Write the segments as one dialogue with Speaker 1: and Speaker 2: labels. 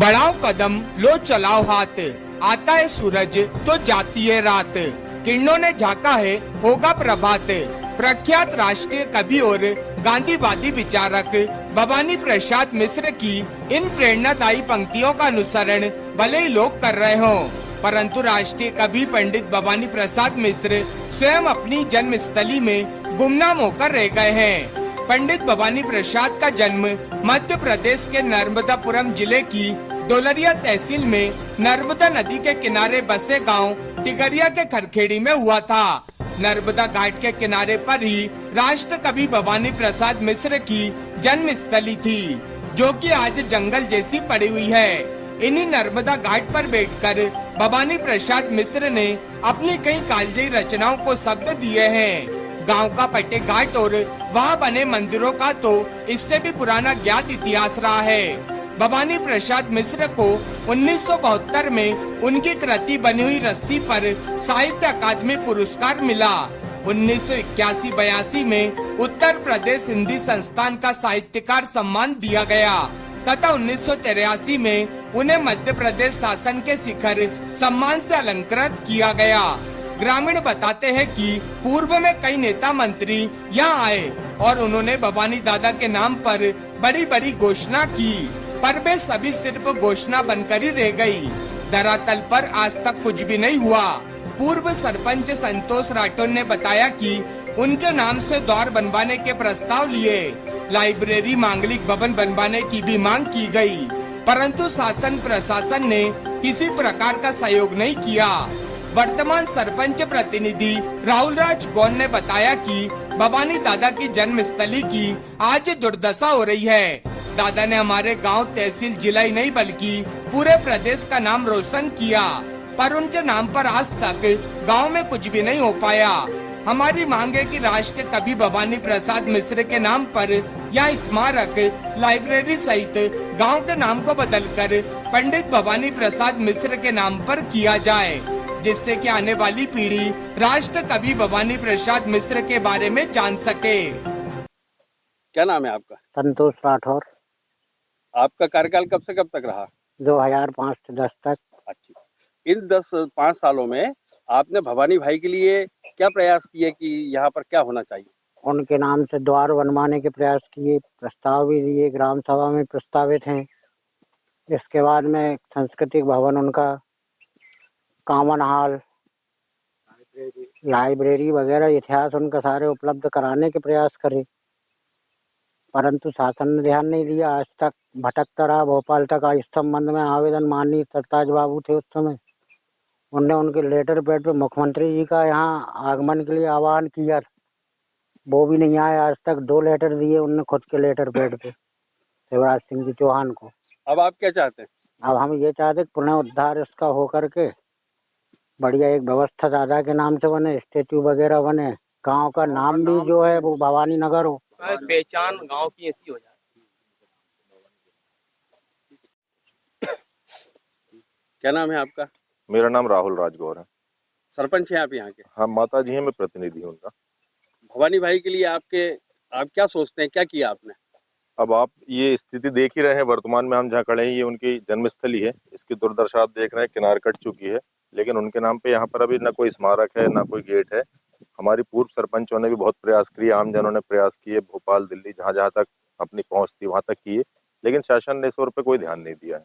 Speaker 1: बढ़ाओ कदम लो चलाओ हाथ, आता है सूरज तो जाती है रात, किरणों ने झांका है होगा प्रभात। प्रख्यात राष्ट्रीय कवि और गांधीवादी विचारक भवानी प्रसाद मिश्र की इन प्रेरणादायी पंक्तियों का अनुसरण भले ही लोग कर रहे हों, परंतु राष्ट्रीय कवि पंडित भवानी प्रसाद मिश्र स्वयं अपनी जन्मस्थली में गुमनाम होकर रह गए हैं। पंडित भवानी प्रसाद का जन्म मध्य प्रदेश के नर्मदापुरम जिले की डोलरिया तहसील में नर्मदा नदी के किनारे बसे गांव टिगरिया के खरखेड़ी में हुआ था। नर्मदा घाट के किनारे पर ही राष्ट्र कवि भवानी प्रसाद मिश्र की जन्मस्थली थी, जो कि आज जंगल जैसी पड़ी हुई है। इन्हीं नर्मदा घाट पर बैठकर भवानी प्रसाद मिश्र ने अपनी कई कालजयी रचनाओं को शब्द दिए हैं। गांव का पट्टे घाट और वहां बने मंदिरों का तो इससे भी पुराना ज्ञात इतिहास रहा है। भवानी प्रसाद मिश्र को 1972 में उनकी कृति बनी हुई रस्सी पर साहित्य अकादमी पुरस्कार मिला। 1981-82 में उत्तर प्रदेश हिंदी संस्थान का साहित्यकार सम्मान दिया गया तथा 1983 में उन्हें मध्य प्रदेश शासन के शिखर सम्मान से अलंकृत किया गया। ग्रामीण बताते हैं कि पूर्व में कई नेता मंत्री यहाँ आए और उन्होंने भवानी दादा के नाम पर बड़ी बड़ी घोषणा की, पर वे सभी सिर्फ घोषणा बनकर ही रह गई। धरातल पर आज तक कुछ भी नहीं हुआ। पूर्व सरपंच संतोष राठौर ने बताया कि उनके नाम से द्वार बनवाने के प्रस्ताव लिए, लाइब्रेरी मांगलिक भवन बनवाने की भी मांग की गई, परंतु शासन प्रशासन ने किसी प्रकार का सहयोग नहीं किया। वर्तमान सरपंच प्रतिनिधि राहुल राज गौर ने बताया कि भवानी दादा की जन्मस्थली की आज दुर्दशा हो रही है। दादा ने हमारे गांव, तहसील, जिला ही नहीं बल्कि पूरे प्रदेश का नाम रोशन किया, पर उनके नाम पर आज तक गांव में कुछ भी नहीं हो पाया। हमारी मांग है कि राष्ट्र कवि भवानी प्रसाद मिश्र के नाम पर यहाँ स्मारक, लाइब्रेरी सहित गांव के नाम को बदलकर पंडित भवानी प्रसाद मिश्र के नाम पर किया जाए, जिससे कि आने वाली पीढ़ी राष्ट्र कवि भवानी प्रसाद मिश्र के बारे में जान सके।
Speaker 2: क्या नाम है आपका?
Speaker 3: संतोष राठौर।
Speaker 2: आपका कार्यकाल कब से कब तक रहा?
Speaker 3: 2005 से 10 तक।
Speaker 2: अच्छा, इन 5 सालों में आपने भवानी भाई के लिए क्या प्रयास किए कि यहाँ पर क्या होना चाहिए?
Speaker 3: उनके नाम से द्वार बनवाने के प्रयास किए, प्रस्ताव भी दिए, ग्राम सभा में प्रस्तावित हैं। इसके बाद में सांस्कृतिक भवन उनका, कॉमन हॉल, लाइब्रेरी वगैरह इतिहास उनका सारे उपलब्ध कराने के प्रयास करे, परंतु शासन ने ध्यान नहीं दिया। आज तक भटकता रहा। भोपाल तक इस संबंध में आवेदन माननीय सरताज बाबू थे उस समय, उनने उनके लेटर पैड पे मुख्यमंत्री जी का यहाँ आगमन के लिए आह्वान किया, वो भी नहीं आए। आज तक 2 लेटर दिए उनने खुद के लेटर पैड पे शिवराज सिंह जी चौहान को।
Speaker 2: अब आप क्या चाहते हैं?
Speaker 3: अब हम ये चाहते पुनः उद्धार इसका हो करके बढ़िया एक व्यवस्था दादा के नाम से बने, स्टेच्यू वगैरह बने, गांव का नाम भी जो है वो भवानी नगर हो,
Speaker 4: पहचान गांव की ऐसी हो जाए।
Speaker 2: क्या नाम है आपका?
Speaker 5: मेरा नाम राहुल राजगौर है।
Speaker 2: सरपंच हैं आप यहाँ के?
Speaker 5: हाँ, माता जी हैं, मैं प्रतिनिधि हूँ उनका।
Speaker 2: भवानी भाई के लिए आप क्या सोचते हैं, क्या किया आपने?
Speaker 5: अब आप ये स्थिति देख ही रहे हैं, वर्तमान में हम जहाँ खड़े हैं ये उनकी जन्मस्थली है। इसकी दुर्दशा आप देख रहे हैं, किनार कट चुकी है, लेकिन उनके नाम पे यहाँ पर अभी न कोई स्मारक है, ना कोई गेट है। हमारी पूर्व सरपंचों ने भी बहुत प्रयास किए, आमजनों ने प्रयास किए, भोपाल, दिल्ली, जहाँ जहाँ तक अपनी पहुंच थी वहां तक किए, लेकिन शासन ने इस ओर पे कोई ध्यान नहीं दिया है।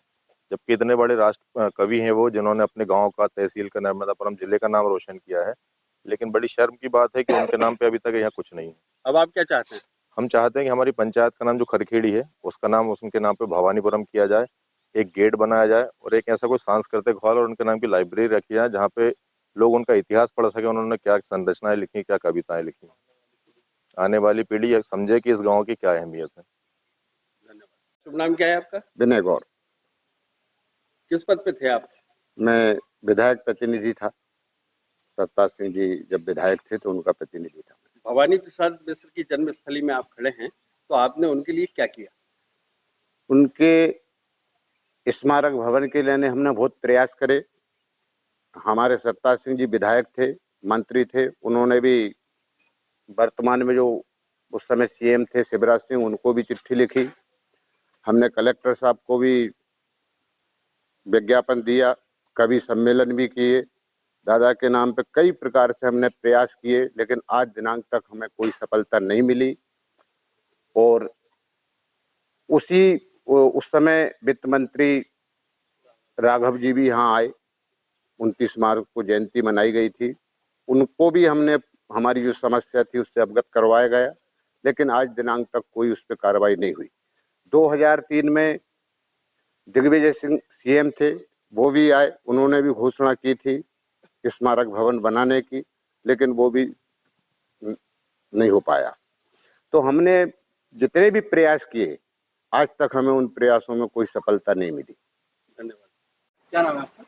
Speaker 5: जबकि इतने बड़े राष्ट्र कवि हैं वो, जिन्होंने अपने गाँव का, तहसील का, नर्मदापुरम जिले का नाम रोशन किया है, लेकिन बड़ी शर्म की बात है कि उनके नाम पे अभी तक यहाँ कुछ नहीं है।
Speaker 2: अब आप क्या चाहते हैं?
Speaker 5: हम चाहते हैं कि हमारी पंचायत का नाम जो खरखेड़ी है उसका नाम उनके नाम पे भवानीपुरम किया जाए, एक गेट बनाया जाए और एक ऐसा कोई सांस्कृतिक हॉल और उनके नाम की लाइब्रेरी रखी जाए जहाँ पे लोग उनका इतिहास पढ़ सके, उन्होंने क्या संरचनाएं लिखी, क्या कविताएं लिखी, आने वाली पीढ़ी समझे कि इस गाँव की क्या अहमियत है।
Speaker 2: धन्यवाद। शुभ नाम क्या है आपका?
Speaker 6: विनय गौर।
Speaker 2: किस पद पे थे आप?
Speaker 6: मैं विधायक प्रतिनिधि था। सरताज सिंह जी जब विधायक थे तो उनका प्रतिनिधि था।
Speaker 2: भवानी प्रसाद मिश्र की जन्मस्थली में आप खड़े हैं, तो आपने उनके लिए क्या किया?
Speaker 6: उनके स्मारक भवन के लिए हमने बहुत प्रयास करे। हमारे सरताज सिंह जी विधायक थे, मंत्री थे, उन्होंने भी वर्तमान में जो उस समय सीएम थे शिवराज सिंह, उनको भी चिट्ठी लिखी। हमने कलेक्टर साहब को भी विज्ञापन दिया, कवि सम्मेलन भी किए, दादा के नाम पे कई प्रकार से हमने प्रयास किए, लेकिन आज दिनांक तक हमें कोई सफलता नहीं मिली। और उस समय वित्त मंत्री राघव जी भी यहाँ आए, 29 मार्च को जयंती मनाई गई थी, उनको भी हमने हमारी जो समस्या थी उससे अवगत करवाया गया, लेकिन आज दिनांक तक कोई उस पर कार्रवाई नहीं हुई। 2003 में दिग्विजय सिंह सीएम थे, वो भी आए, उन्होंने भी घोषणा की थी स्मारक भवन बनाने की, लेकिन वो भी नहीं हो पाया। तो हमने जितने भी प्रयास किए, आज तक हमें उन प्रयासों में कोई सफलता नहीं मिली।
Speaker 2: धन्यवाद। क्या नाम है आपका?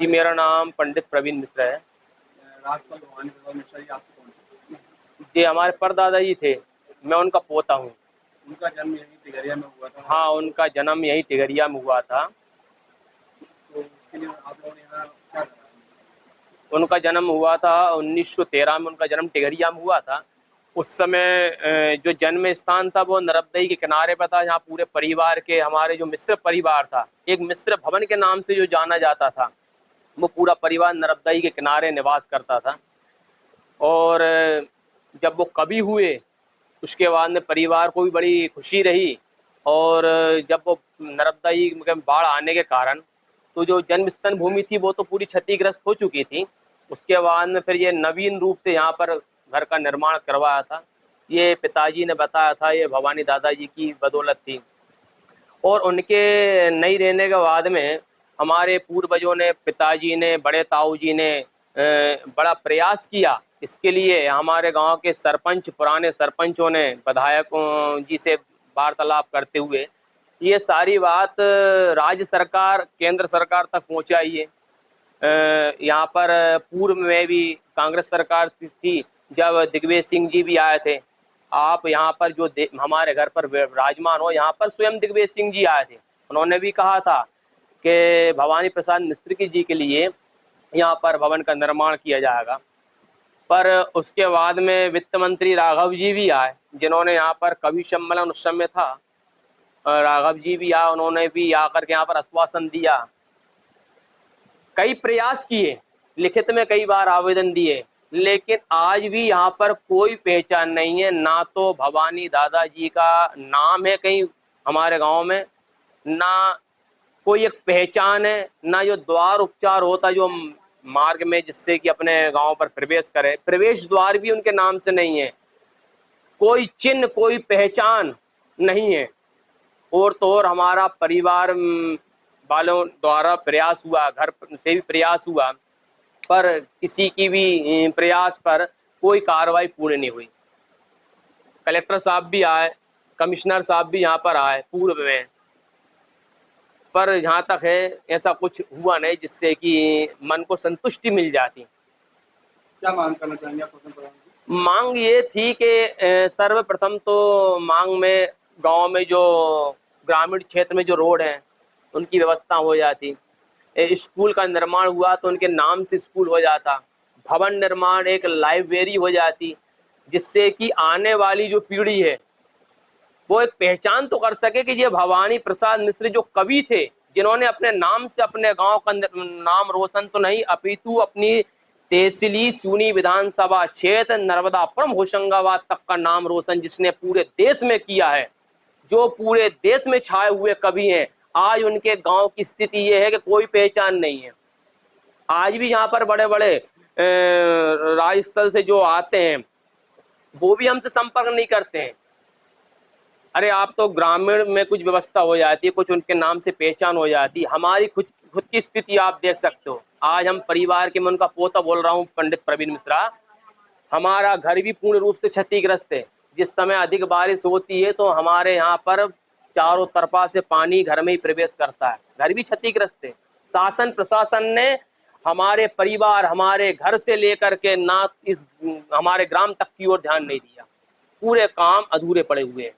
Speaker 4: जी, मेरा नाम पंडित प्रवीण मिश्रा है।
Speaker 2: राजपाल भवानी प्रसाद मिश्रा जी आपको कौन है?
Speaker 4: जी, हमारे परदादा जी थे, मैं उनका पोता हूँ।
Speaker 2: उनका जन्म यहीं टिगरिया में हुआ था?
Speaker 4: हाँ, उनका जन्म यहीं टिगरिया में हुआ था।
Speaker 2: तो उसके लिए आप लोगों ने यहाँ क्या करा?
Speaker 4: उनका जन्म हुआ था 1913 में, उनका जन्म टिगरिया में हुआ था। उस समय जो जन्म स्थान था वो नर्मदाई के किनारे पर था, जहाँ पूरे परिवार के, हमारे जो मिश्र परिवार था, एक मिश्र भवन के नाम से जो जाना जाता था, वो पूरा परिवार नर्मदाई के किनारे निवास करता था। और जब वो कवि हुए उसके बाद में परिवार को भी बड़ी खुशी रही। और जब वो नर्मदाई में बाढ़ आने के कारण तो जो जन्मस्थान भूमि थी वो तो पूरी क्षतिग्रस्त हो चुकी थी। उसके बाद में फिर ये नवीन रूप से यहाँ पर घर का निर्माण करवाया था। ये पिताजी ने बताया था, ये भवानी दादाजी की बदौलत थी। और उनके नहीं रहने के बाद में हमारे पूर्वजों ने, पिताजी ने, बड़े ताऊ जी ने बड़ा प्रयास किया इसके लिए। हमारे गांव के सरपंच, पुराने सरपंचों ने विधायकों जी से वार्तालाप करते हुए ये सारी बात राज्य सरकार, केंद्र सरकार तक पहुंचाई है। यहाँ पर पूर्व में भी कांग्रेस सरकार थी, जब दिग्विजय सिंह जी भी आए थे। आप यहाँ पर जो हमारे घर पर विराजमान हो, यहाँ पर स्वयं दिग्विजय सिंह जी आए थे, उन्होंने भी कहा था कि भवानी प्रसाद मिश्र जी के लिए यहाँ पर भवन का निर्माण किया जाएगा। पर उसके बाद में वित्त मंत्री राघव जी भी आए, जिन्होंने यहाँ पर कवि सम्मेलन उस समय था, राघव जी भी आए, उन्होंने भी आकर के यहाँ पर आश्वासन दिया। कई प्रयास किए, लिखित में कई बार आवेदन दिए, लेकिन आज भी यहाँ पर कोई पहचान नहीं है। ना तो भवानी दादाजी का नाम है कहीं हमारे गांव में, ना कोई एक पहचान है, ना जो द्वार उपचार होता जो मार्ग में जिससे कि अपने गांव पर प्रवेश करे, प्रवेश द्वार भी उनके नाम से नहीं है। कोई चिन्ह, कोई पहचान नहीं है। और तो और हमारा परिवार वालों द्वारा प्रयास हुआ, घर से भी प्रयास हुआ, पर किसी की भी प्रयास पर कोई कार्रवाई पूर्ण नहीं हुई। कलेक्टर साहब भी आए, कमिश्नर साहब भी यहाँ पर आए पूर्व में, पर जहाँ तक है ऐसा कुछ हुआ नहीं जिससे कि मन को संतुष्टि मिल जाती।
Speaker 2: क्या मांग करना चाहेंगे आप?
Speaker 4: मांग ये थी कि सर्वप्रथम तो मांग में गांव में जो ग्रामीण क्षेत्र में जो रोड हैं उनकी व्यवस्था हो जाती। स्कूल का निर्माण हुआ तो उनके नाम से स्कूल हो जाता। भवन निर्माण, एक लाइब्रेरी हो जाती, जिससे कि आने वाली जो पीढ़ी है वो एक पहचान तो कर सके कि ये भवानी प्रसाद मिश्र जो कवि थे, जिन्होंने अपने नाम से अपने गांव का नाम रोशन तो नहीं अपितु अपनी तहसीली सूनी विधानसभा क्षेत्र नर्मदापुरम होशंगाबाद तक का नाम रोशन जिसने पूरे देश में किया है, जो पूरे देश में छाए हुए कवि हैं, आज उनके गांव की स्थिति ये है कि कोई पहचान नहीं है। आज भी यहाँ पर बड़े बड़े राज्य से जो आते हैं वो भी हमसे संपर्क नहीं करते हैं। अरे आप तो ग्रामीण में कुछ व्यवस्था हो जाती है, कुछ उनके नाम से पहचान हो जाती है। हमारी खुद की स्थिति आप देख सकते हो। आज हम परिवार के, मैं उनका पोता बोल रहा हूँ पंडित प्रवीण मिश्रा, हमारा घर भी पूर्ण रूप से क्षतिग्रस्त है। जिस समय अधिक बारिश होती है तो हमारे यहाँ पर चारों तरफा से पानी घर में ही प्रवेश करता है, घर भी क्षतिग्रस्त है। शासन प्रशासन ने हमारे परिवार, हमारे घर से लेकर के ना इस हमारे ग्राम तक की ओर ध्यान नहीं दिया। पूरे काम अधूरे पड़े हुए हैं।